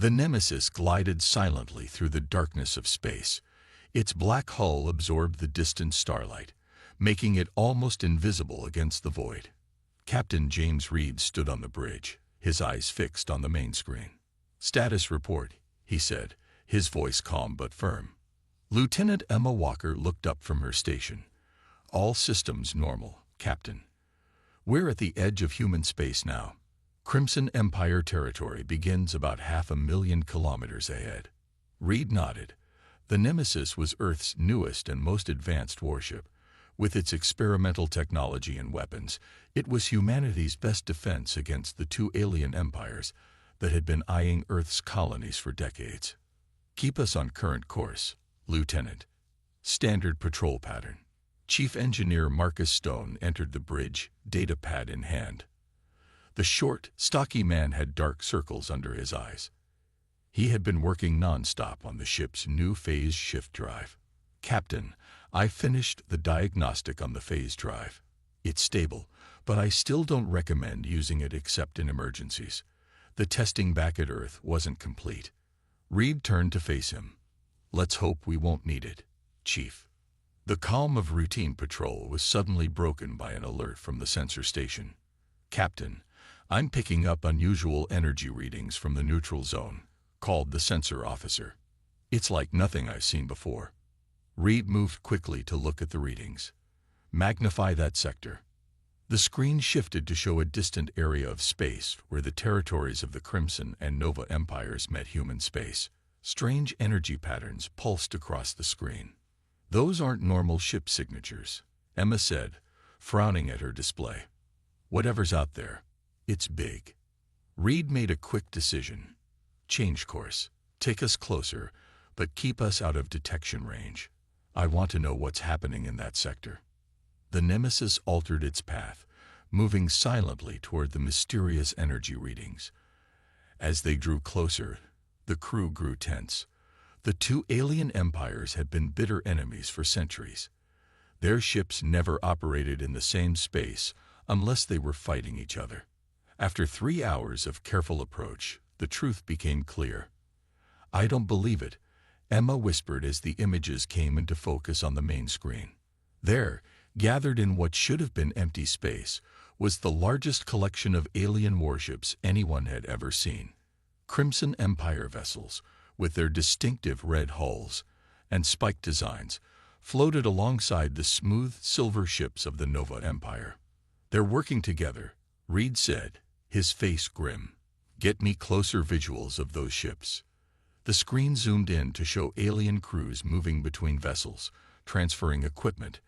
The Nemesis glided silently through the darkness of space. Its black hull absorbed the distant starlight, making it almost invisible against the void. Captain James Reed stood on the bridge, his eyes fixed on the main screen. "Status report," he said, his voice calm but firm. Lieutenant Emma Walker looked up from her station. "All systems normal, Captain. We're at the edge of human space now. Crimson Empire territory begins about 500,000 kilometers ahead." Reed nodded. The Nemesis was Earth's newest and most advanced warship. With its experimental technology and weapons, it was humanity's best defense against the two alien empires that had been eyeing Earth's colonies for decades. "Keep us on current course, Lieutenant." Standard patrol pattern. Chief Engineer Marcus Stone entered the bridge, data pad in hand. The short, stocky man had dark circles under his eyes. He had been working non-stop on the ship's new phase shift drive. "Captain, I finished the diagnostic on the phase drive. It's stable, but I still don't recommend using it except in emergencies. The testing back at Earth wasn't complete." Reed turned to face him. "Let's hope we won't need it, Chief." The calm of routine patrol was suddenly broken by an alert from the sensor station. "Captain, I'm picking up unusual energy readings from the neutral zone," called the sensor officer. "It's like nothing I've seen before." Reed moved quickly to look at the readings. "Magnify that sector." The screen shifted to show a distant area of space where the territories of the Crimson and Nova empires met human space. Strange energy patterns pulsed across the screen. "Those aren't normal ship signatures," Emma said, frowning at her display. "Whatever's out there, it's big." Reed made a quick decision. "Change course. Take us closer, but keep us out of detection range. I want to know what's happening in that sector." The Nemesis altered its path, moving silently toward the mysterious energy readings. As they drew closer, the crew grew tense. The two alien empires had been bitter enemies for centuries. Their ships never operated in the same space unless they were fighting each other. After 3 hours of careful approach, the truth became clear. "I don't believe it," Emma whispered as the images came into focus on the main screen. There, gathered in what should have been empty space, was the largest collection of alien warships anyone had ever seen. Crimson Empire vessels, with their distinctive red hulls and spiked designs, floated alongside the smooth silver ships of the Nova Empire. "They're working together," Reed said, his face grim. "Get me closer visuals of those ships." The screen zoomed in to show alien crews moving between vessels, transferring equipment,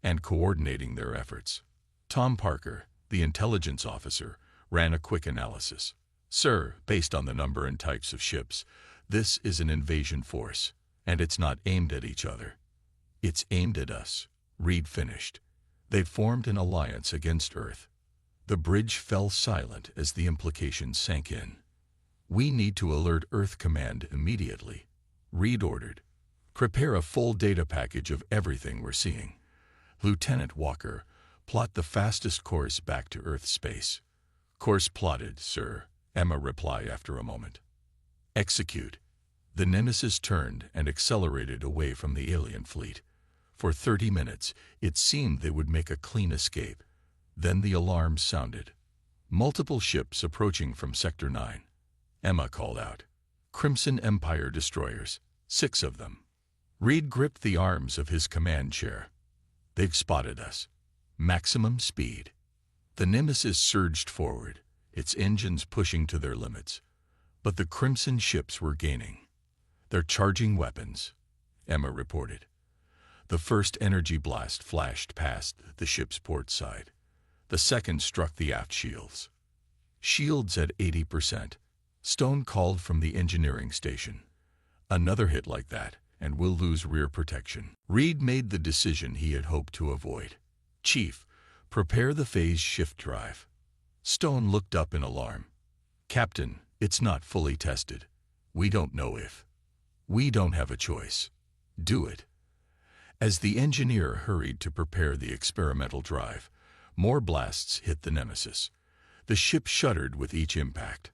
and coordinating their efforts. Tom Parker, the intelligence officer, ran a quick analysis. "Sir, based on the number and types of ships, this is an invasion force, and it's not aimed at each other. It's aimed at us," Reed finished. "They've formed an alliance against Earth." The bridge fell silent as the implications sank in. "We need to alert Earth Command immediately," Reed ordered. "Prepare a full data package of everything we're seeing. Lieutenant Walker, plot the fastest course back to Earth space." "Course plotted, sir," Emma replied after a moment. "Execute." The Nemesis turned and accelerated away from the alien fleet. For 30 minutes, it seemed they would make a clean escape. Then the alarms sounded. Multiple ships approaching from Sector 9. Emma called out. "Crimson Empire destroyers, 6 of them." Reed gripped the arms of his command chair. "They've spotted us. Maximum speed." The Nemesis surged forward, its engines pushing to their limits. But the Crimson ships were gaining. "They're charging weapons," Emma reported. The first energy blast flashed past the ship's port side. The second struck the aft shields. "Shields at 80%. Stone called from the engineering station. "Another hit like that, and we'll lose rear protection." Reed made the decision he had hoped to avoid. "Chief, prepare the phase shift drive." Stone looked up in alarm. "Captain, it's not fully tested. We don't know if." "We don't have a choice. Do it." As the engineer hurried to prepare the experimental drive, more blasts hit the Nemesis. The ship shuddered with each impact.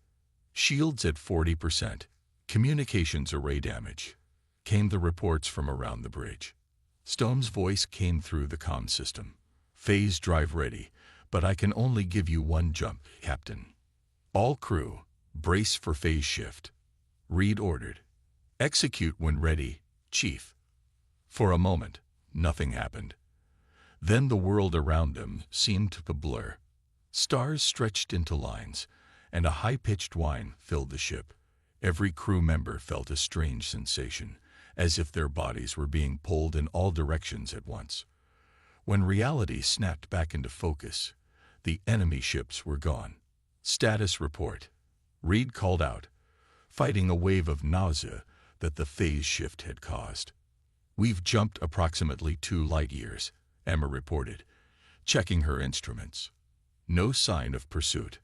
"Shields at 40%. Communications array damage. Came the reports from around the bridge. Stone's voice came through the comm system. Phase drive ready, but I can only give you one jump, Captain. All crew, brace for phase shift. Reed ordered. Execute when ready, Chief. For a moment, nothing happened. Then the world around them seemed to blur. Stars stretched into lines, and a high-pitched whine filled the ship. Every crew member felt a strange sensation, as if their bodies were being pulled in all directions at once. When reality snapped back into focus, the enemy ships were gone. Status report. Reed called out, fighting a wave of nausea that the phase shift had caused. We've jumped approximately 2 light years, Emma reported, checking her instruments. No sign of pursuit.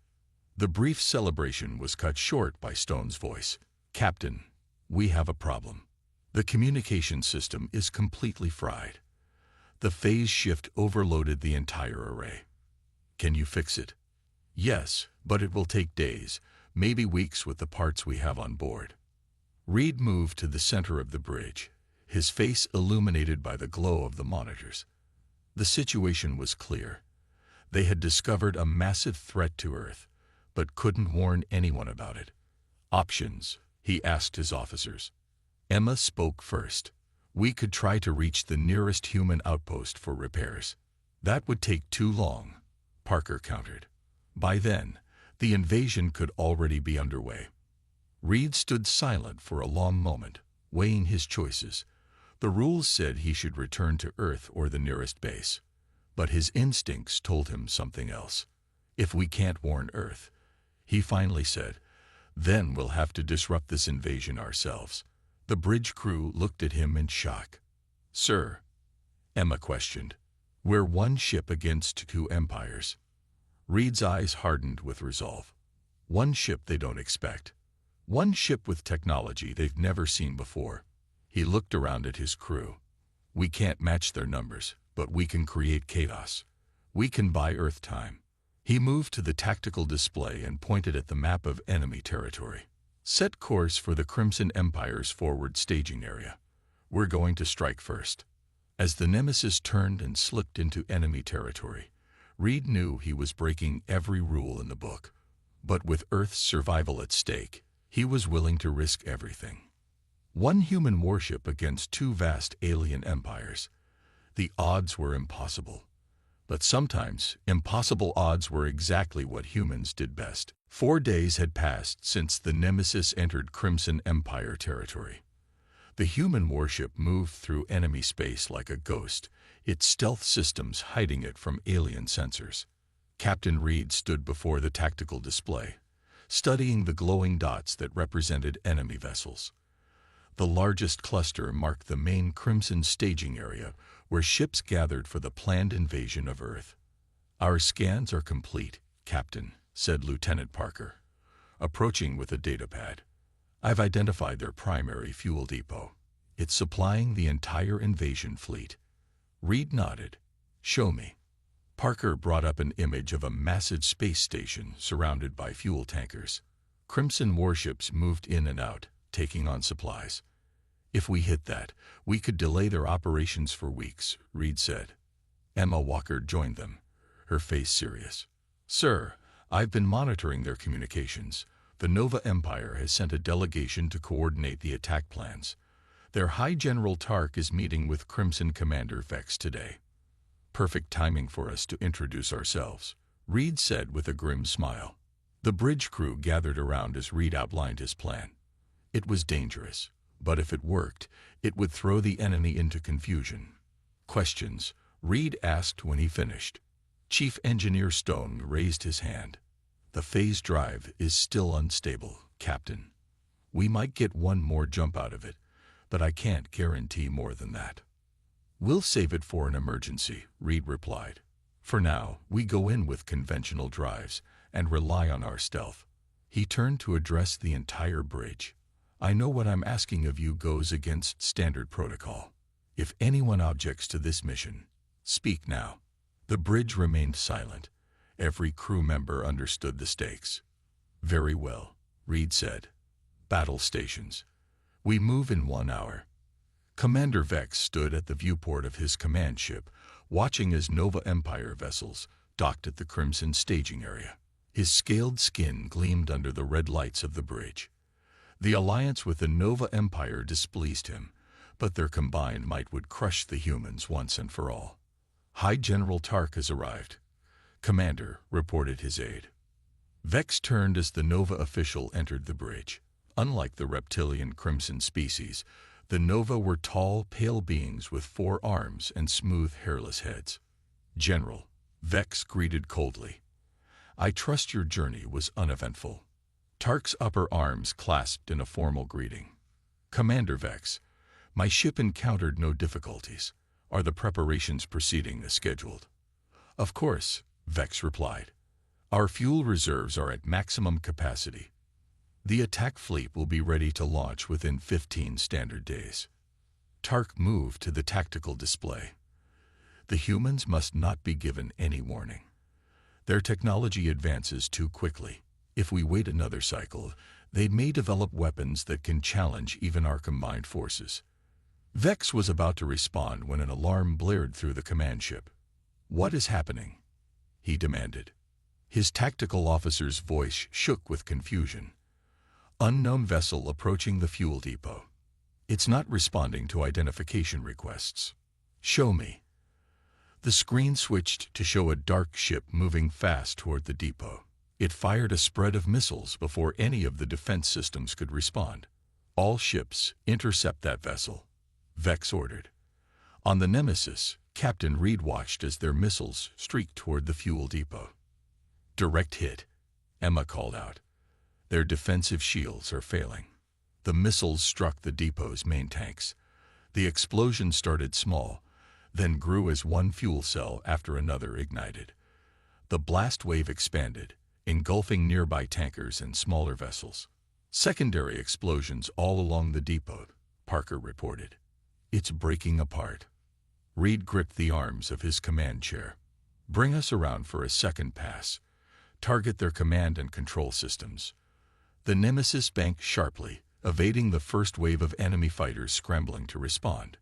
The brief celebration was cut short by Stone's voice. Captain, we have a problem. The communication system is completely fried. The phase shift overloaded the entire array. Can you fix it? Yes, but it will take days, maybe weeks with the parts we have on board. Reed moved to the center of the bridge, his face illuminated by the glow of the monitors. The situation was clear. They had discovered a massive threat to Earth, but couldn't warn anyone about it. Options, he asked his officers. Emma spoke first. We could try to reach the nearest human outpost for repairs. That would take too long, Parker countered. By then, the invasion could already be underway. Reed stood silent for a long moment, weighing his choices. The rules said he should return to Earth or the nearest base. But his instincts told him something else. If we can't warn Earth, he finally said, then we'll have to disrupt this invasion ourselves. The bridge crew looked at him in shock. Sir, Emma questioned, we're one ship against 2 empires. Reed's eyes hardened with resolve. One ship they don't expect. One ship with technology they've never seen before. He looked around at his crew. We can't match their numbers, but we can create chaos. We can buy Earth time. He moved to the tactical display and pointed at the map of enemy territory. Set course for the Crimson Empire's forward staging area. We're going to strike first. As the Nemesis turned and slipped into enemy territory, Reed knew he was breaking every rule in the book. But with Earth's survival at stake, he was willing to risk everything. One human warship against 2 vast alien empires. The odds were impossible. But sometimes, impossible odds were exactly what humans did best. 4 days had passed since the Nemesis entered Crimson Empire territory. The human warship moved through enemy space like a ghost, its stealth systems hiding it from alien sensors. Captain Reed stood before the tactical display, studying the glowing dots that represented enemy vessels. The largest cluster marked the main Crimson staging area, where ships gathered for the planned invasion of Earth. Our scans are complete, Captain, said Lieutenant Parker, approaching with a datapad. I've identified their primary fuel depot. It's supplying the entire invasion fleet. Reed nodded. Show me. Parker brought up an image of a massive space station surrounded by fuel tankers. Crimson warships moved in and out, taking on supplies. If we hit that, we could delay their operations for weeks, Reed said. Emma Walker joined them, her face serious. Sir, I've been monitoring their communications. The Nova Empire has sent a delegation to coordinate the attack plans. Their High General Tark is meeting with Crimson Commander Vex today. Perfect timing for us to introduce ourselves, Reed said with a grim smile. The bridge crew gathered around as Reed outlined his plan. It was dangerous, but if it worked, it would throw the enemy into confusion. Questions, Reed asked when he finished. Chief Engineer Stone raised his hand. The phase drive is still unstable, Captain. We might get one more jump out of it, but I can't guarantee more than that. We'll save it for an emergency, Reed replied. For now, we go in with conventional drives and rely on our stealth. He turned to address the entire bridge. I know what I'm asking of you goes against standard protocol. If anyone objects to this mission, speak now. The bridge remained silent. Every crew member understood the stakes. Very well, Reed said. battle stations. We move in 1 hour. Commander Vex stood at the viewport of his command ship, watching as Nova Empire vessels docked at the Crimson staging area. His scaled skin gleamed under the red lights of the bridge. The alliance with the Nova Empire displeased him, but their combined might would crush the humans once and for all. High General Tark has arrived, Commander, reported his aide. Vex turned as the Nova official entered the bridge. Unlike the reptilian Crimson species, the Nova were tall, pale beings with 4 arms and smooth, hairless heads. General, Vex greeted coldly. I trust your journey was uneventful. Tark's upper arms clasped in a formal greeting. Commander Vex, my ship encountered no difficulties. Are the preparations proceeding as scheduled? Of course, Vex replied. Our fuel reserves are at maximum capacity. The attack fleet will be ready to launch within 15 standard days. Tark moved to the tactical display. The humans must not be given any warning. Their technology advances too quickly. If we wait another cycle, they may develop weapons that can challenge even our combined forces. Vex was about to respond when an alarm blared through the command ship. What is happening? He demanded. His tactical officer's voice shook with confusion. Unknown vessel approaching the fuel depot. It's not responding to identification requests. Show me. The screen switched to show a dark ship moving fast toward the depot. It fired a spread of missiles before any of the defense systems could respond. All ships, intercept that vessel, Vex ordered. On the Nemesis, Captain Reed watched as their missiles streaked toward the fuel depot. Direct hit, Emma called out. Their defensive shields are failing. The missiles struck the depot's main tanks. The explosion started small, then grew as one fuel cell after another ignited. The blast wave expanded, engulfing nearby tankers and smaller vessels. Secondary explosions all along the depot, Parker reported. It's breaking apart. Reed gripped the arms of his command chair. Bring us around for a second pass. Target their command and control systems. The Nemesis banked sharply, evading the first wave of enemy fighters scrambling to respond.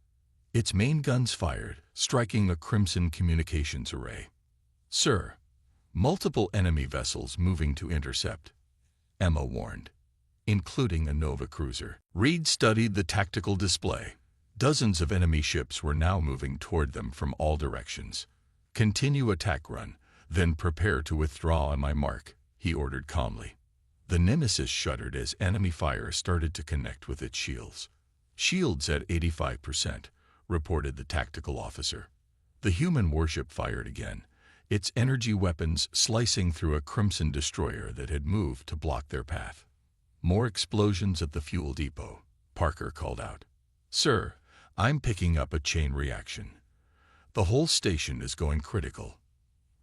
Its main guns fired, striking a Crimson communications array. Sir, multiple enemy vessels moving to intercept, Emma warned, including a Nova cruiser. Reed studied the tactical display. Dozens of enemy ships were now moving toward them from all directions. Continue attack run, then prepare to withdraw on my mark, he ordered calmly. The Nemesis shuddered as enemy fire started to connect with its shields. Shields at 85%, reported the tactical officer. The human warship fired again, its energy weapons slicing through a Crimson destroyer that had moved to block their path. More explosions at the fuel depot, Parker called out. Sir, I'm picking up a chain reaction. The whole station is going critical.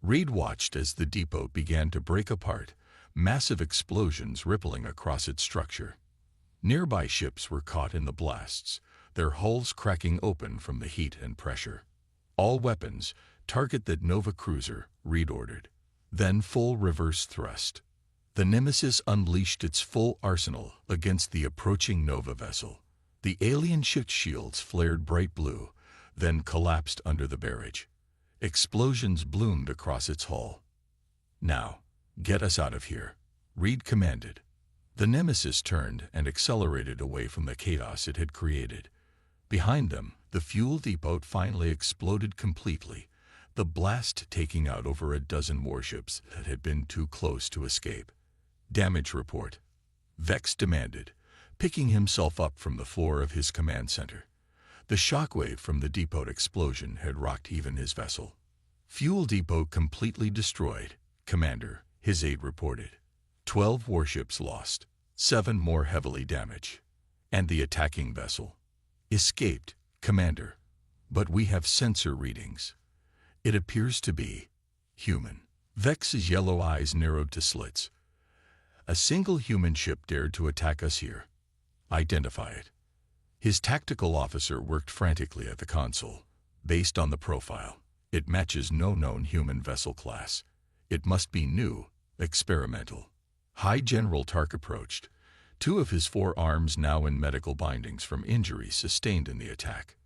Reed watched as the depot began to break apart, massive explosions rippling across its structure. Nearby ships were caught in the blasts, their hulls cracking open from the heat and pressure. All weapons, target that Nova cruiser, Reed ordered. Then full reverse thrust. The Nemesis unleashed its full arsenal against the approaching Nova vessel. The alien ship's shields flared bright blue, then collapsed under the barrage. Explosions bloomed across its hull. Now, get us out of here, Reed commanded. The Nemesis turned and accelerated away from the chaos it had created. Behind them, the fuel depot finally exploded completely, the blast taking out over a dozen warships that had been too close to escape. Damage report, Vex demanded, picking himself up from the floor of his command center. The shockwave from the depot explosion had rocked even his vessel. Fuel depot completely destroyed, Commander, his aide reported. 12 warships lost, 7 more heavily damaged. And the attacking vessel escaped, Commander. But we have sensor readings. It appears to be human. Vex's yellow eyes narrowed to slits. A single human ship dared to attack us here. Identify it. His tactical officer worked frantically at the console. Based on the profile, it matches no known human vessel class. It must be new, experimental. High General Tark approached, Two of his 4 arms now in medical bindings from injuries sustained in the attack.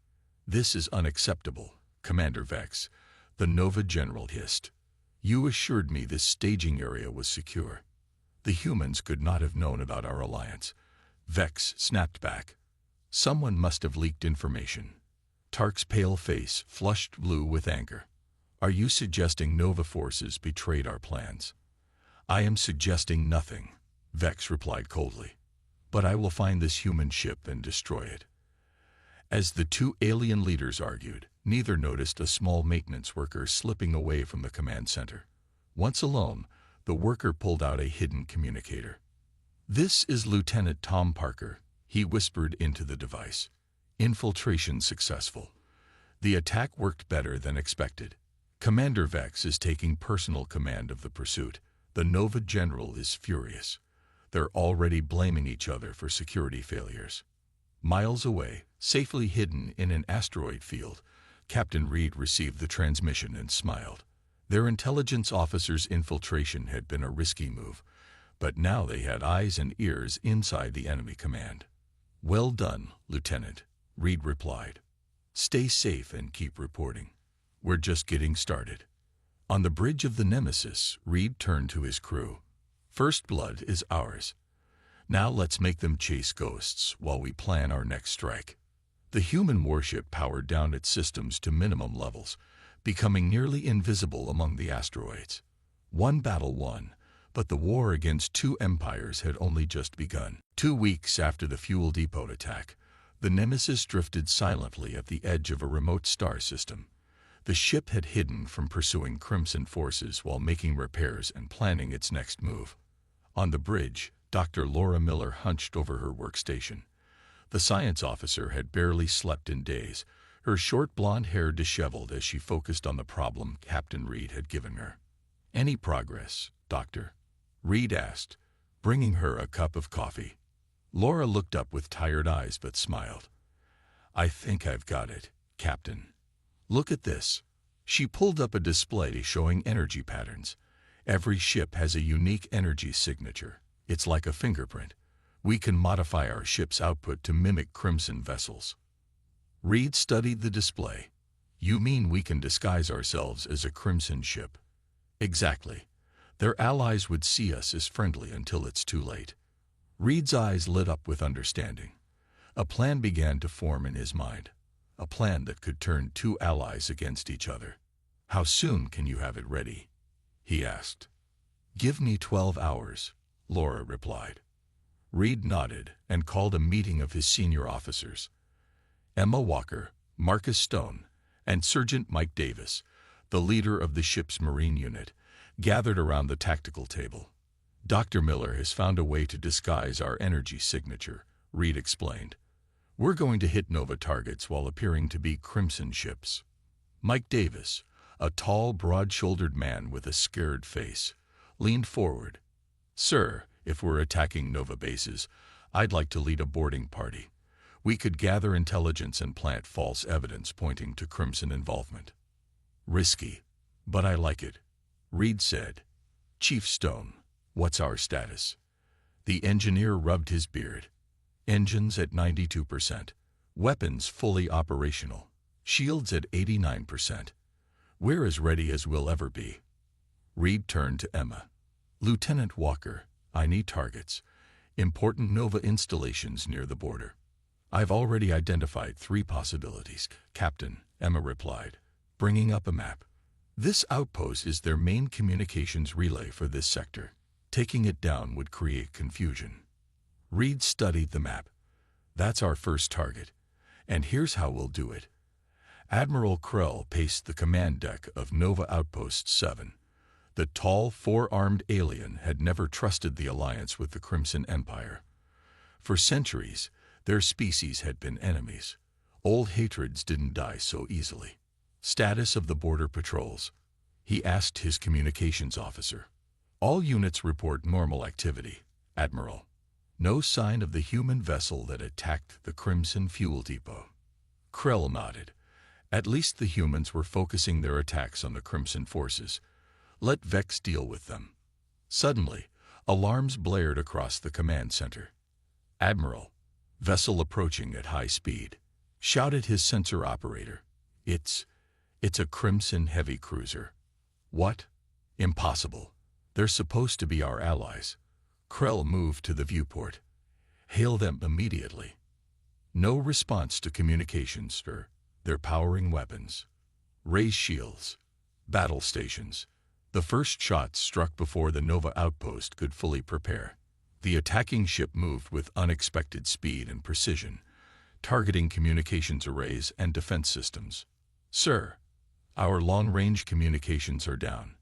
"This is unacceptable, Commander Vex," the Nova General hissed. "You assured me this staging area was secure. The humans could not have known about our alliance." Vex snapped back. "Someone must have leaked information." Tark's pale face flushed blue with anger. "Are you suggesting Nova forces betrayed our plans?" "I am suggesting nothing," Vex replied coldly. "But I will find this human ship and destroy it." As the two alien leaders argued, neither noticed a small maintenance worker slipping away from the command center. Once alone, the worker pulled out a hidden communicator. "This is Lieutenant Tom Parker," he whispered into the device. "Infiltration successful. The attack worked better than expected. Commander Vex is taking personal command of the pursuit. The Nova General is furious. They're already blaming each other for security failures." Miles away, safely hidden in an asteroid field, Captain Reed received the transmission and smiled. Their intelligence officer's infiltration had been a risky move, but now they had eyes and ears inside the enemy command. "Well done, Lieutenant," Reed replied. "Stay safe and keep reporting. We're just getting started." On the bridge of the Nemesis, Reed turned to his crew. "First blood is ours. Now let's make them chase ghosts while we plan our next strike." The human warship powered down its systems to minimum levels, becoming nearly invisible among the asteroids. One battle won, but the war against two empires had only just begun. 2 weeks after the fuel depot attack, the Nemesis drifted silently at the edge of a remote star system. The ship had hidden from pursuing Crimson forces while making repairs and planning its next move. On the bridge, Dr. Laura Miller hunched over her workstation. The science officer had barely slept in days, her short blonde hair disheveled as she focused on the problem Captain Reed had given her. "Any progress, Doctor?" Reed asked, bringing her a cup of coffee. Laura looked up with tired eyes but smiled. "I think I've got it, Captain. Look at this." She pulled up a display showing energy patterns. "Every ship has a unique energy signature. It's like a fingerprint. We can modify our ship's output to mimic Crimson vessels." Reed studied the display. "You mean we can disguise ourselves as a Crimson ship?" "Exactly. Their allies would see us as friendly until it's too late." Reed's eyes lit up with understanding. A plan began to form in his mind. A plan that could turn two allies against each other. "How soon can you have it ready?" he asked. "Give me 12 hours, Laura replied. Reed nodded and called a meeting of his senior officers. Emma Walker, Marcus Stone, and Sergeant Mike Davis, the leader of the ship's Marine unit, gathered around the tactical table. "Dr. Miller has found a way to disguise our energy signature," Reed explained. "We're going to hit Nova targets while appearing to be Crimson ships." Mike Davis, a tall, broad-shouldered man with a scared face, leaned forward. "Sir, if we're attacking Nova bases, I'd like to lead a boarding party. We could gather intelligence and plant false evidence pointing to Crimson involvement." "Risky, but I like it," Reed said. "Chief Stone, what's our status?" The engineer rubbed his beard. "Engines at 92%. Weapons fully operational. Shields at 89%. We're as ready as we'll ever be." Reed turned to Emma. "Lieutenant Walker, I need targets. Important Nova installations near the border." "I've already identified 3 possibilities, Captain," Emma replied, bringing up a map. "This outpost is their main communications relay for this sector. Taking it down would create confusion." Reed studied the map. "That's our first target, and here's how we'll do it." Admiral Krell paced the command deck of Nova Outpost 7. The tall, 4-armed alien had never trusted the alliance with the Crimson Empire. For centuries, their species had been enemies. Old hatreds didn't die so easily. "Status of the border patrols?" he asked his communications officer. "All units report normal activity, Admiral. No sign of the human vessel that attacked the Crimson fuel depot." Krell nodded. At least the humans were focusing their attacks on the Crimson forces. Let Vex deal with them. Suddenly, alarms blared across the command center. "Admiral, vessel approaching at high speed," shouted his sensor operator. It's a Crimson heavy cruiser." "What? Impossible. They're supposed to be our allies." Krell moved to the viewport. "Hail them immediately." "No response to communications, sir. They're powering weapons." "Raise shields. Battle stations." The first shots struck before the Nova outpost could fully prepare. The attacking ship moved with unexpected speed and precision, targeting communications arrays and defense systems. "Sir, our long-range communications are down.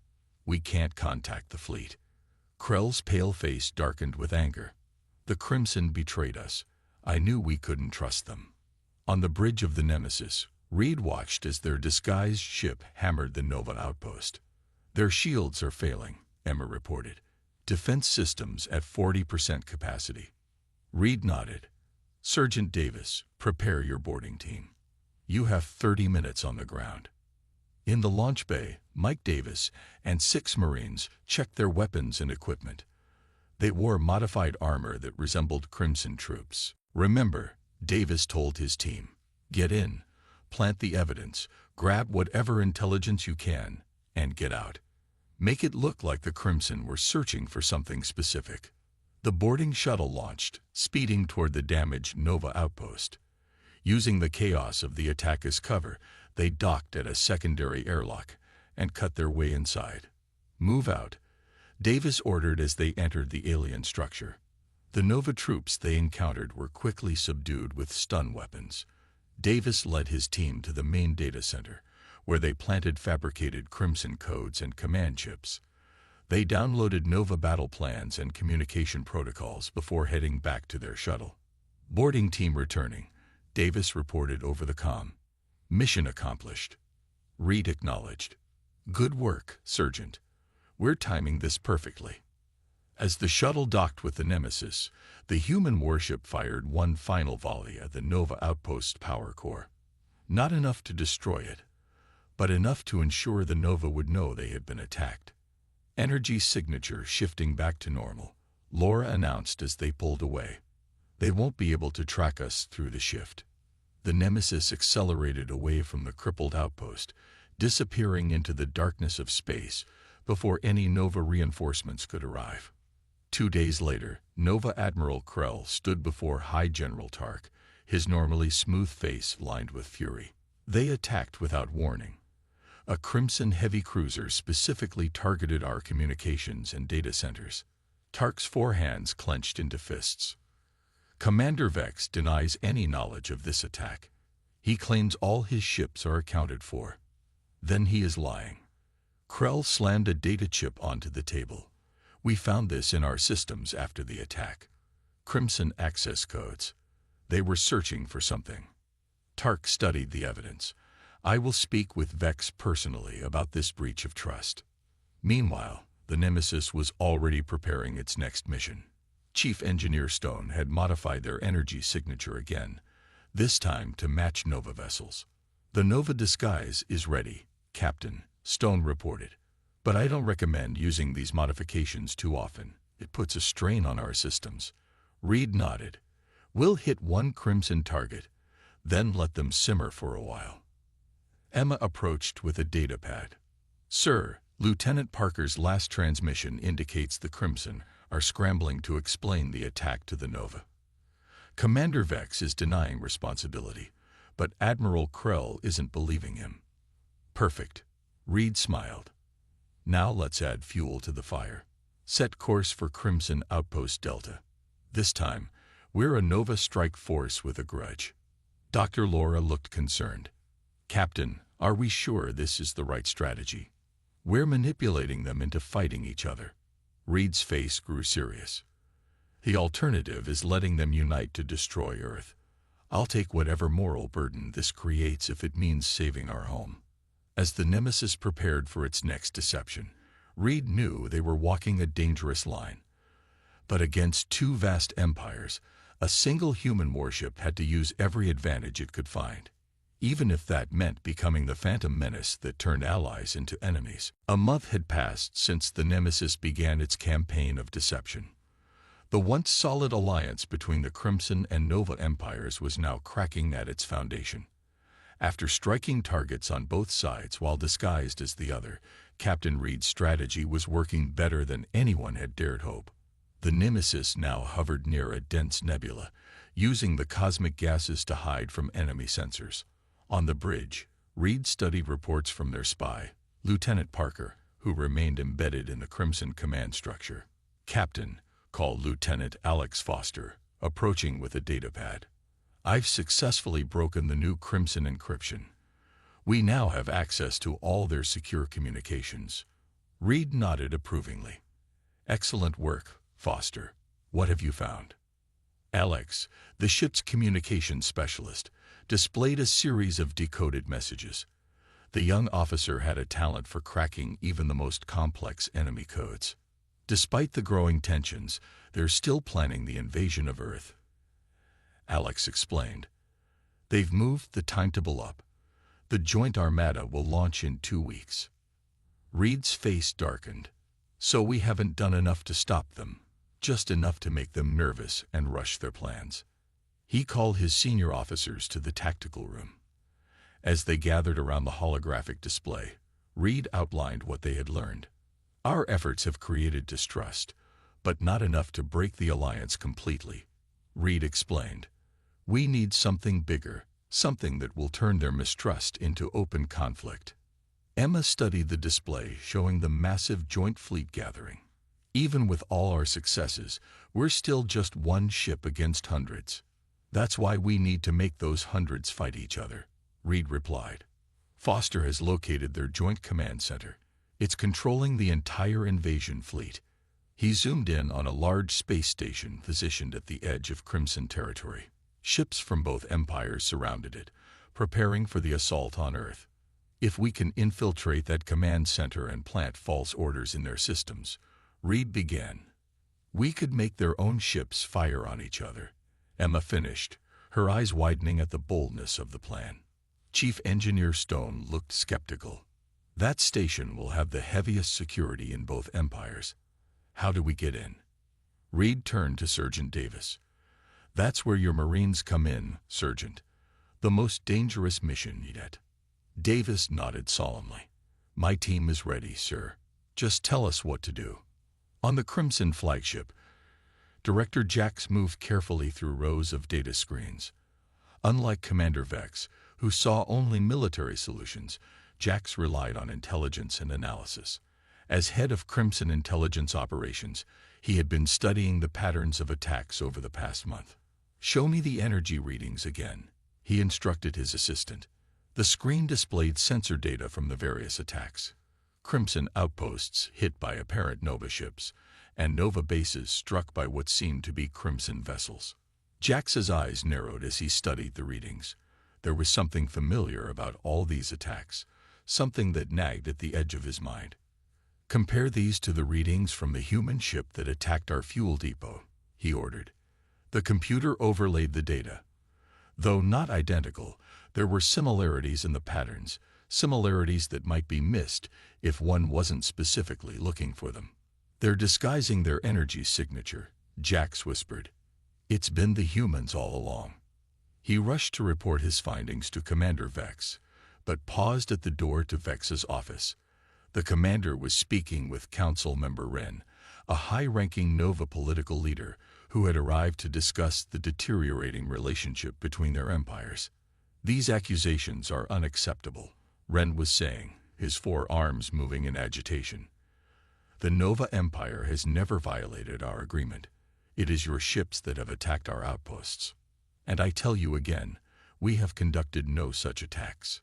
We can't contact the fleet." Krell's pale face darkened with anger. "The Crimson betrayed us. I knew we couldn't trust them." On the bridge of the Nemesis, Reed watched as their disguised ship hammered the Nova outpost. "Their shields are failing," Emma reported. "Defense systems at 40% capacity." Reed nodded. "Sergeant Davis, prepare your boarding team. You have 30 minutes on the ground." In the launch bay, Mike Davis and 6 Marines checked their weapons and equipment. They wore modified armor that resembled Crimson troops. "Remember," Davis told his team, "get in, plant the evidence, grab whatever intelligence you can, and get out. Make it look like the Crimson were searching for something specific." The boarding shuttle launched, speeding toward the damaged Nova outpost. Using the chaos of the attack as cover, they docked at a secondary airlock and cut their way inside. "Move out," Davis ordered as they entered the alien structure. The Nova troops they encountered were quickly subdued with stun weapons. Davis led his team to the main data center, where they planted fabricated Crimson codes and command chips. They downloaded Nova battle plans and communication protocols before heading back to their shuttle. "Boarding team returning," Davis reported over the comm. "Mission accomplished." Reed acknowledged. "Good work, Sergeant. We're timing this perfectly." As the shuttle docked with the Nemesis, the human warship fired one final volley at the Nova outpost power core. Not enough to destroy it, but enough to ensure the Nova would know they had been attacked. "Energy signature shifting back to normal," Laura announced as they pulled away. "They won't be able to track us through the shift." The Nemesis accelerated away from the crippled outpost, disappearing into the darkness of space before any Nova reinforcements could arrive. 2 days later, Nova Admiral Krell stood before High General Tark, his normally smooth face lined with fury. "They attacked without warning. A Crimson heavy cruiser specifically targeted our communications and data centers." Tark's forehands clenched into fists. "Commander Vex denies any knowledge of this attack. He claims all his ships are accounted for. Then he is lying." Krell slammed a data chip onto the table. "We found this in our systems after the attack. Crimson access codes. They were searching for something." Tark studied the evidence. "I will speak with Vex personally about this breach of trust." Meanwhile, the Nemesis was already preparing its next mission. Chief Engineer Stone had modified their energy signature again, this time to match Nova vessels. "The Nova disguise is ready, Captain," Stone reported. "But I don't recommend using these modifications too often. It puts a strain on our systems." Reed nodded. "We'll hit one Crimson target, then let them simmer for a while." Emma approached with a data pad. "Sir, Lieutenant Parker's last transmission indicates the Crimson are scrambling to explain the attack to the Nova. Commander Vex is denying responsibility, but Admiral Krell isn't believing him." "Perfect." Reed smiled. "Now let's add fuel to the fire. Set course for Crimson Outpost Delta. This time, we're a Nova strike force with a grudge." Dr. Laura looked concerned. "Captain, are we sure this is the right strategy? We're manipulating them into fighting each other." Reed's face grew serious. "The alternative is letting them unite to destroy Earth. I'll take whatever moral burden this creates if it means saving our home." As the Nemesis prepared for its next deception, Reed knew they were walking a dangerous line. But against 2 vast empires, a single human warship had to use every advantage it could find, even if that meant becoming the phantom menace that turned allies into enemies. A month had passed since the Nemesis began its campaign of deception. The once solid alliance between the Crimson and Nova empires was now cracking at its foundation. After striking targets on both sides while disguised as the other, Captain Reed's strategy was working better than anyone had dared hope. The Nemesis now hovered near a dense nebula, using the cosmic gases to hide from enemy sensors. On the bridge, Reed studied reports from their spy, Lieutenant Parker, who remained embedded in the Crimson command structure. "Captain," called Lieutenant Alex Foster, approaching with a datapad. "I've successfully broken the new Crimson encryption. We now have access to all their secure communications." Reed nodded approvingly. "Excellent work, Foster. What have you found?" Alex, the ship's communications specialist, displayed a series of decoded messages. The young officer had a talent for cracking even the most complex enemy codes. "Despite the growing tensions, they're still planning the invasion of Earth," Alex explained. "They've moved the timetable up. The joint armada will launch in 2 weeks." Reed's face darkened. "So we haven't done enough to stop them, just enough to make them nervous and rush their plans." He called his senior officers to the tactical room. As they gathered around the holographic display, Reed outlined what they had learned. "Our efforts have created distrust, but not enough to break the alliance completely," Reed explained. "We need something bigger, something that will turn their mistrust into open conflict." Emma studied the display showing the massive joint fleet gathering. "Even with all our successes, we're still just one ship against hundreds. That's why we need to make those hundreds fight each other," Reed replied. "Foster has located their joint command center. It's controlling the entire invasion fleet." He zoomed in on a large space station positioned at the edge of Crimson territory. Ships from both empires surrounded it, preparing for the assault on Earth. "If we can infiltrate that command center and plant false orders in their systems," Reed began, "we could make their own ships fire on each other," Emma finished, her eyes widening at the boldness of the plan. Chief Engineer Stone looked skeptical. "That station will have the heaviest security in both empires. How do we get in?" Reed turned to Sergeant Davis. "That's where your Marines come in, Sergeant. The most dangerous mission yet." Davis nodded solemnly. "My team is ready, sir. Just tell us what to do." On the Crimson flagship, Director Jax moved carefully through rows of data screens. Unlike Commander Vex, who saw only military solutions, Jax relied on intelligence and analysis. As head of Crimson Intelligence Operations, he had been studying the patterns of attacks over the past month. "Show me the energy readings again," he instructed his assistant. The screen displayed sensor data from the various attacks. Crimson outposts hit by apparent Nova ships, and Nova bases struck by what seemed to be Crimson vessels. Jax's eyes narrowed as he studied the readings. There was something familiar about all these attacks, something that nagged at the edge of his mind. "Compare these to the readings from the human ship that attacked our fuel depot," he ordered. The computer overlaid the data. Though not identical, there were similarities in the patterns, similarities that might be missed if one wasn't specifically looking for them. "They're disguising their energy signature," Jax whispered. "It's been the humans all along." He rushed to report his findings to Commander Vex, but paused at the door to Vex's office. The commander was speaking with Council Member Wren, a high-ranking Nova political leader who had arrived to discuss the deteriorating relationship between their empires. "These accusations are unacceptable," Wren was saying, his 4 arms moving in agitation. "The Nova Empire has never violated our agreement. It is your ships that have attacked our outposts. And I tell you again, we have conducted no such attacks."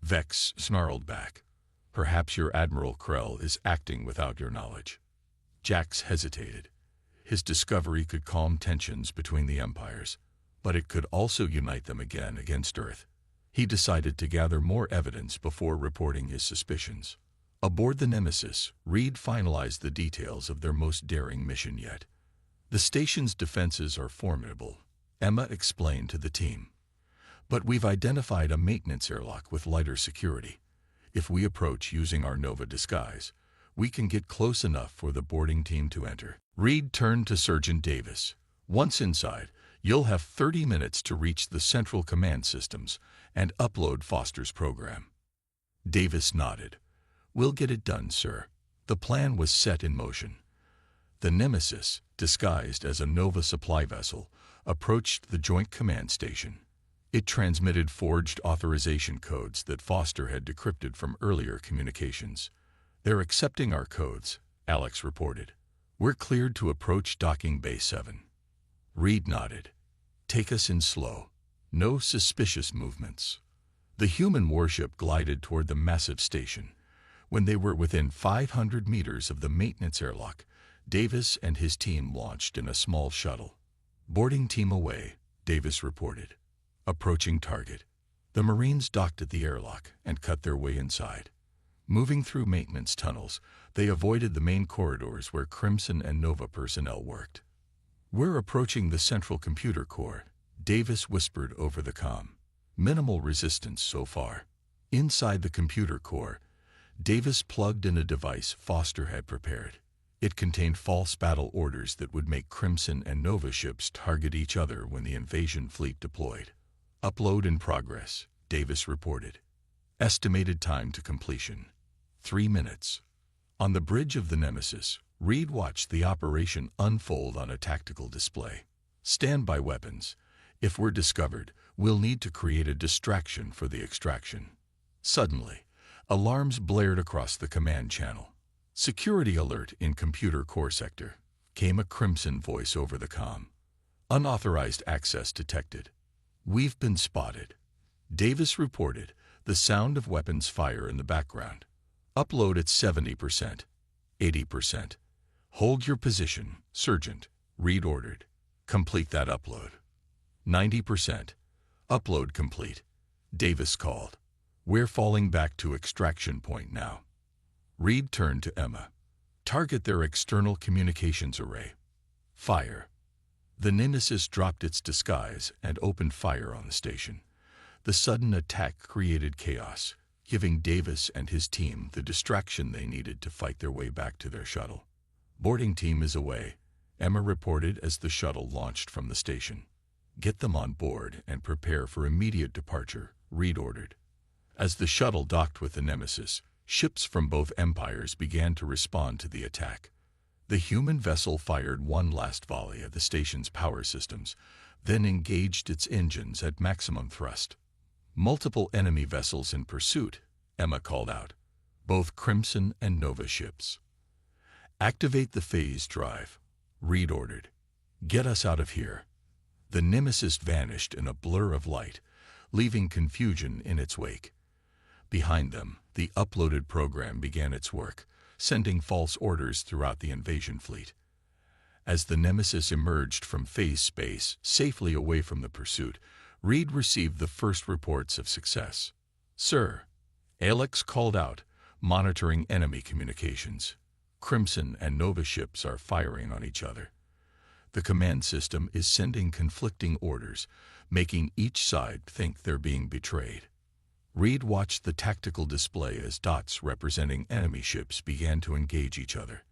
Vex snarled back. "Perhaps your Admiral Krell is acting without your knowledge." Jax hesitated. His discovery could calm tensions between the empires, but it could also unite them again against Earth. He decided to gather more evidence before reporting his suspicions. Aboard the Nemesis, Reed finalized the details of their most daring mission yet. "The station's defenses are formidable," Emma explained to the team. "But we've identified a maintenance airlock with lighter security. If we approach using our Nova disguise, we can get close enough for the boarding team to enter." Reed turned to Sergeant Davis. Once inside, you'll have 30 minutes to reach the central command systems and upload Foster's program. Davis nodded. We'll get it done, sir. The plan was set in motion. The Nemesis, disguised as a Nova supply vessel, approached the Joint Command Station. It transmitted forged authorization codes that Foster had decrypted from earlier communications. They're accepting our codes, Alex reported. We're cleared to approach Docking Bay 7. Reed nodded. Take us in slow. No suspicious movements. The human warship glided toward the massive station. When they were within 500 meters of the maintenance airlock, Davis and his team launched in a small shuttle. Boarding team away, Davis reported. Approaching target. The Marines docked at the airlock and cut their way inside. Moving through maintenance tunnels, they avoided the main corridors where Crimson and Nova personnel worked. We're approaching the central computer core, Davis whispered over the comm. Minimal resistance so far. Inside the computer core, Davis plugged in a device Foster had prepared. It contained false battle orders that would make Crimson and Nova ships target each other when the invasion fleet deployed. Upload in progress, Davis reported. Estimated time to completion: 3 minutes. On the bridge of the Nemesis, Reed watched the operation unfold on a tactical display. Standby weapons. If we're discovered, we'll need to create a distraction for the extraction. Suddenly, alarms blared across the command channel. Security alert in computer core sector. Came a Crimson voice over the comm. Unauthorized access detected. We've been spotted. Davis reported, the sound of weapons fire in the background. Upload at 70%, 80%. Hold your position, Sergeant, Reed ordered. Complete that upload. 90%. Upload complete. Davis called. We're falling back to extraction point now. Reed turned to Emma. Target their external communications array. Fire. The Nemesis dropped its disguise and opened fire on the station. The sudden attack created chaos, giving Davis and his team the distraction they needed to fight their way back to their shuttle. Boarding team is away, Emma reported as the shuttle launched from the station. Get them on board and prepare for immediate departure, Reed ordered. As the shuttle docked with the Nemesis, ships from both empires began to respond to the attack. The human vessel fired one last volley at the station's power systems, then engaged its engines at maximum thrust. Multiple enemy vessels in pursuit, Emma called out. Both Crimson and Nova ships. Activate the phase drive, Reed ordered. Get us out of here. The Nemesis vanished in a blur of light, leaving confusion in its wake. Behind them, the uploaded program began its work, sending false orders throughout the invasion fleet. As the Nemesis emerged from phase space, safely away from the pursuit, Reed received the first reports of success. Sir, Alex called out, monitoring enemy communications. Crimson and Nova ships are firing on each other. The command system is sending conflicting orders, making each side think they're being betrayed. Reed watched the tactical display as dots representing enemy ships began to engage each other.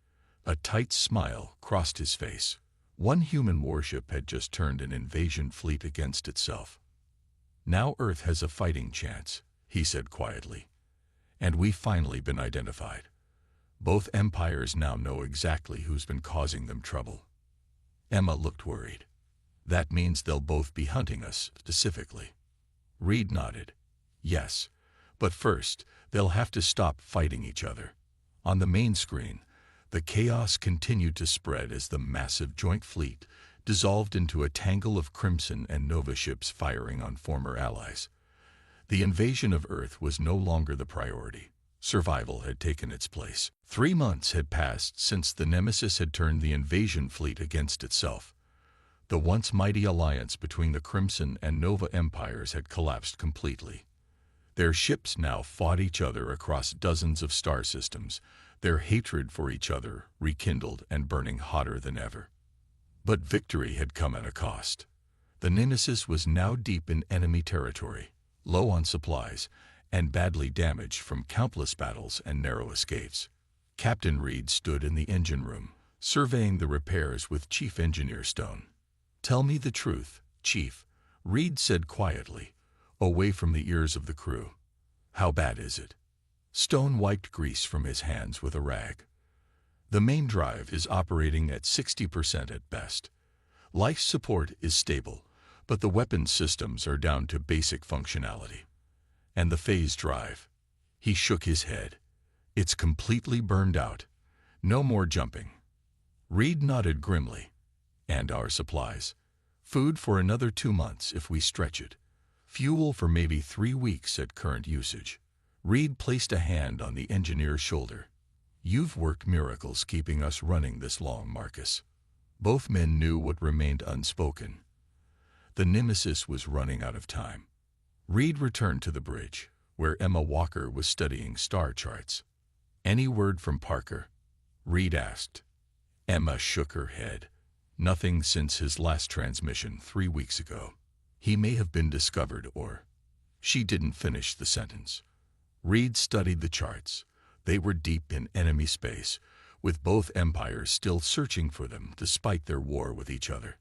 A tight smile crossed his face. One human warship had just turned an invasion fleet against itself. Now Earth has a fighting chance, he said quietly. And we've finally been identified. Both empires now know exactly who's been causing them trouble. Emma looked worried. That means they'll both be hunting us specifically. Reed nodded. Yes, but first, they'll have to stop fighting each other. On the main screen, the chaos continued to spread as the massive joint fleet dissolved into a tangle of Crimson and Nova ships firing on former allies. The invasion of Earth was no longer the priority. Survival had taken its place. 3 months had passed since the Nemesis had turned the invasion fleet against itself. The once mighty alliance between the Crimson and Nova empires had collapsed completely. Their ships now fought each other across dozens of star systems, their hatred for each other rekindled and burning hotter than ever. But victory had come at a cost. The Nemesis was now deep in enemy territory, low on supplies, and badly damaged from countless battles and narrow escapes. Captain Reed stood in the engine room, surveying the repairs with Chief Engineer Stone. "Tell me the truth, Chief," Reed said quietly, away from the ears of the crew. "How bad is it?" Stone wiped grease from his hands with a rag. "The main drive is operating at 60% at best. Life support is stable, but the weapons systems are down to basic functionality. And the phase drive," he shook his head, "it's completely burned out. No more jumping." Reed nodded grimly. "And our supplies? Food for another 2 months if we stretch it. Fuel for maybe 3 weeks at current usage." Reed placed a hand on the engineer's shoulder. "You've worked miracles keeping us running this long, Marcus." Both men knew what remained unspoken. The Nemesis was running out of time. Reed returned to the bridge, where Emma Walker was studying star charts. "Any word from Parker?" Reed asked. Emma shook her head. "Nothing since his last transmission 3 weeks ago. He may have been discovered or—" She didn't finish the sentence. Reed studied the charts. They were deep in enemy space, with both empires still searching for them despite their war with each other.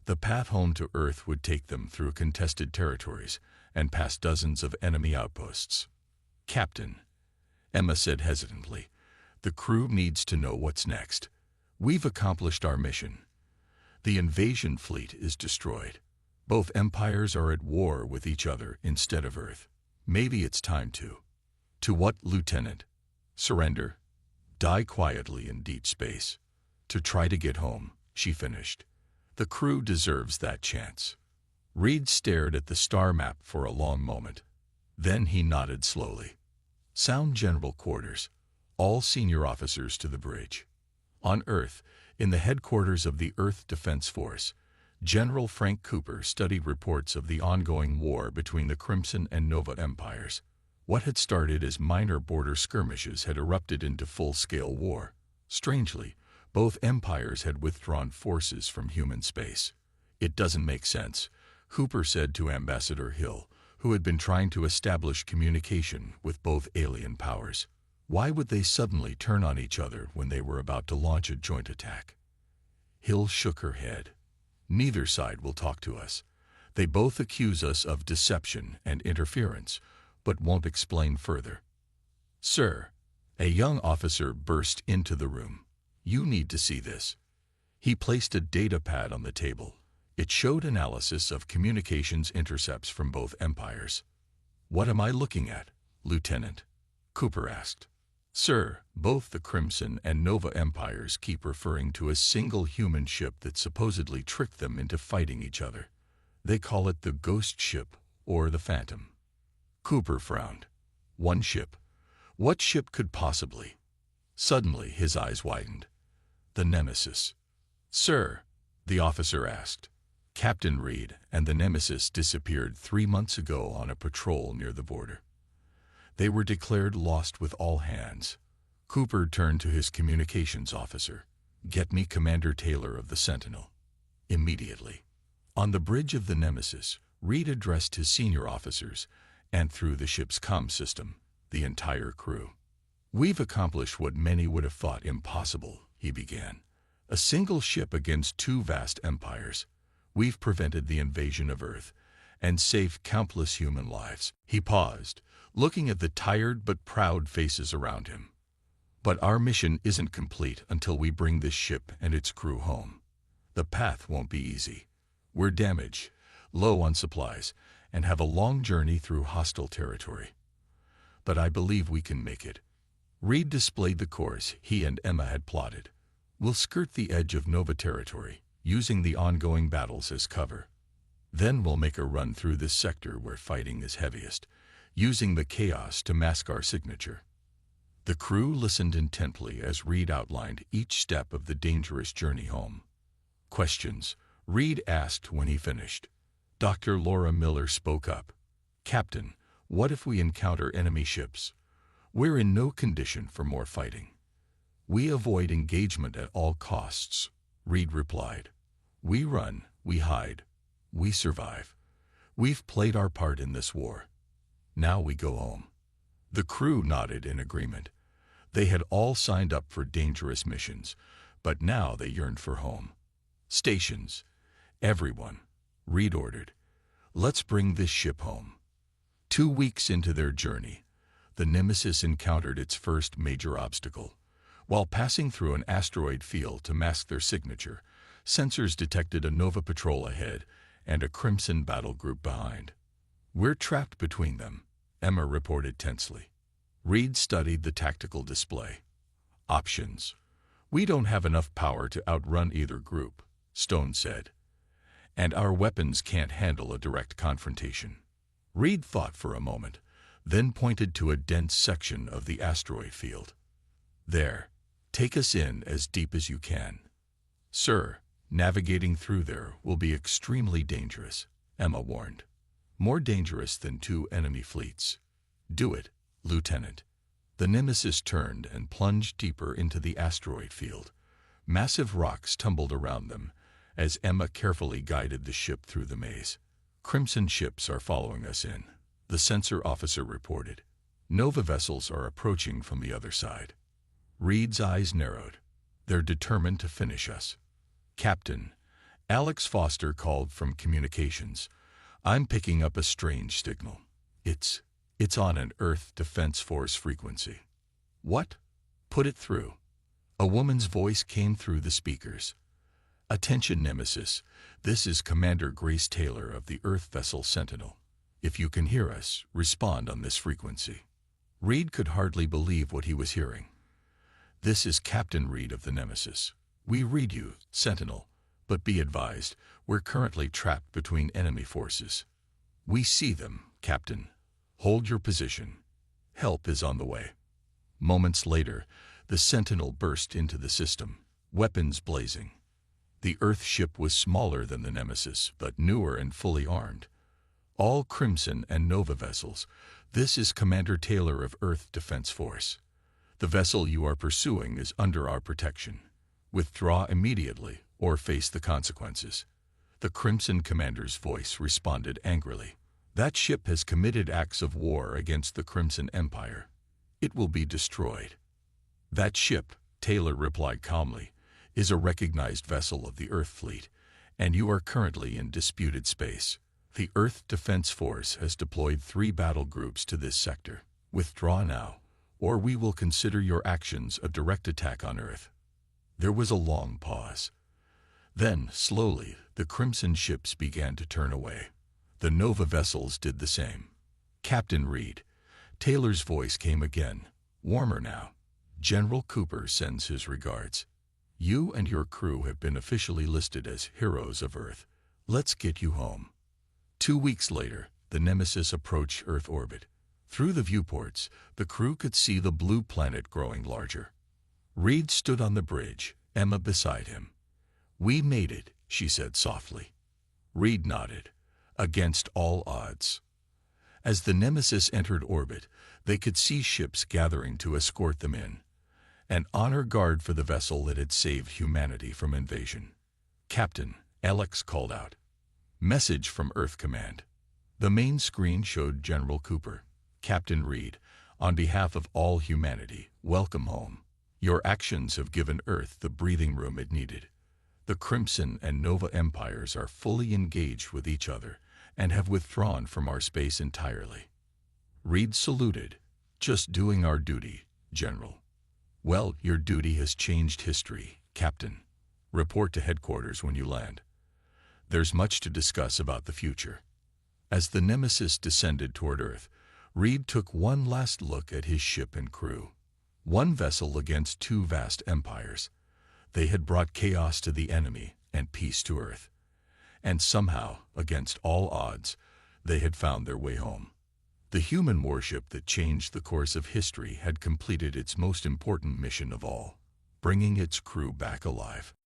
The path home to Earth would take them through contested territories and past dozens of enemy outposts. "Captain," Emma said hesitantly, "the crew needs to know what's next. We've accomplished our mission. The invasion fleet is destroyed. Both empires are at war with each other instead of Earth. Maybe it's time to—" "To what, Lieutenant?" "Surrender. Die quietly in deep space. To try to get home," she finished. "The crew deserves that chance." Reed stared at the star map for a long moment. Then he nodded slowly. "Sound General Quarters. All senior officers to the bridge." On Earth, in the headquarters of the Earth Defense Force, General Frank Cooper studied reports of the ongoing war between the Crimson and Nova empires. What had started as minor border skirmishes had erupted into full-scale war. Strangely, both empires had withdrawn forces from human space. "It doesn't make sense," Cooper said to Ambassador Hill, who had been trying to establish communication with both alien powers. "Why would they suddenly turn on each other when they were about to launch a joint attack?" Hill shook her head. "Neither side will talk to us. They both accuse us of deception and interference, but won't explain further." "Sir," a young officer burst into the room, "you need to see this." He placed a data pad on the table. It showed analysis of communications intercepts from both empires. "What am I looking at, Lieutenant?" Cooper asked. "Sir, both the Crimson and Nova empires keep referring to a single human ship that supposedly tricked them into fighting each other. They call it the Ghost Ship or the Phantom." Cooper frowned. "One ship? What ship could possibly—" Suddenly his eyes widened. "The Nemesis." "Sir?" the officer asked. "Captain Reed and the Nemesis disappeared 3 months ago on a patrol near the border. They were declared lost with all hands." Cooper turned to his communications officer. "Get me Commander Taylor of the Sentinel." "Immediately." On the bridge of the Nemesis, Reed addressed his senior officers, and through the ship's comm system, the entire crew. "We've accomplished what many would have thought impossible," he began. "A single ship against 2 vast empires. We've prevented the invasion of Earth and saved countless human lives." He paused, looking at the tired but proud faces around him. "But our mission isn't complete until we bring this ship and its crew home. The path won't be easy. We're damaged, low on supplies, and have a long journey through hostile territory. But I believe we can make it." Reed displayed the course he and Emma had plotted. "We'll skirt the edge of Nova territory, using the ongoing battles as cover. Then we'll make a run through this sector where fighting is heaviest, using the chaos to mask our signature." The crew listened intently as Reed outlined each step of the dangerous journey home. "Questions?" Reed asked when he finished. Dr. Laura Miller spoke up. "Captain, what if we encounter enemy ships? We're in no condition for more fighting." "We avoid engagement at all costs," Reed replied. "We run, we hide, we survive. We've played our part in this war. Now we go home." The crew nodded in agreement. They had all signed up for dangerous missions, but now they yearned for home. Stations. Everyone. Reed ordered. Let's bring this ship home. 2 weeks into their journey, the Nemesis encountered its first major obstacle. While passing through an asteroid field to mask their signature, sensors detected a Nova patrol ahead and a Crimson battle group behind. We're trapped between them, Emma reported tensely. Reed studied the tactical display. Options. We don't have enough power to outrun either group, Stone said. And our weapons can't handle a direct confrontation. Reed thought for a moment, then pointed to a dense section of the asteroid field. There. Take us in as deep as you can. Sir, navigating through there will be extremely dangerous, Emma warned. More dangerous than 2 enemy fleets. Do it, Lieutenant. The Nemesis turned and plunged deeper into the asteroid field. Massive rocks tumbled around them as Emma carefully guided the ship through the maze. Crimson ships are following us in, the sensor officer reported. Nova vessels are approaching from the other side. Reed's eyes narrowed. They're determined to finish us. Captain, Alex Foster called from communications. I'm picking up a strange signal. It's on an Earth Defense Force frequency. What? Put it through. A woman's voice came through the speakers. Attention, Nemesis. This is Commander Grace Taylor of the Earth vessel Sentinel. If you can hear us, respond on this frequency. Reed could hardly believe what he was hearing. This is Captain Reed of the Nemesis. We read you, Sentinel, but be advised, we're currently trapped between enemy forces. We see them, Captain. Hold your position. Help is on the way. Moments later, the Sentinel burst into the system, weapons blazing. The Earth ship was smaller than the Nemesis, but newer and fully armed. All Crimson and Nova vessels. This is Commander Taylor of Earth Defense Force. The vessel you are pursuing is under our protection. Withdraw immediately or face the consequences. The Crimson commander's voice responded angrily. That ship has committed acts of war against the Crimson Empire. It will be destroyed. That ship, Taylor replied calmly, is a recognized vessel of the Earth Fleet, and you are currently in disputed space. The Earth Defense Force has deployed 3 battle groups to this sector. Withdraw now, or we will consider your actions a direct attack on Earth. There was a long pause. Then, slowly, the Crimson ships began to turn away. The Nova vessels did the same. Captain Reed. Taylor's voice came again, warmer now. General Cooper sends his regards. You and your crew have been officially listed as heroes of Earth. Let's get you home. 2 weeks later, the Nemesis approached Earth orbit. Through the viewports, the crew could see the blue planet growing larger. Reed stood on the bridge, Emma beside him. We made it, she said softly. Reed nodded. Against all odds. As the Nemesis entered orbit, they could see ships gathering to escort them in. An honor guard for the vessel that had saved humanity from invasion. Captain, Alex called out. Message from Earth Command. The main screen showed General Cooper. Captain Reed, on behalf of all humanity, welcome home. Your actions have given Earth the breathing room it needed. The Crimson and Nova empires are fully engaged with each other and have withdrawn from our space entirely. Reed saluted. Just doing our duty, General. Well, your duty has changed history, Captain. Report to headquarters when you land. There's much to discuss about the future. As the Nemesis descended toward Earth, Reed took one last look at his ship and crew. One vessel against 2 vast empires. They had brought chaos to the enemy and peace to Earth. And somehow, against all odds, they had found their way home. The human warship that changed the course of history had completed its most important mission of all, bringing its crew back alive.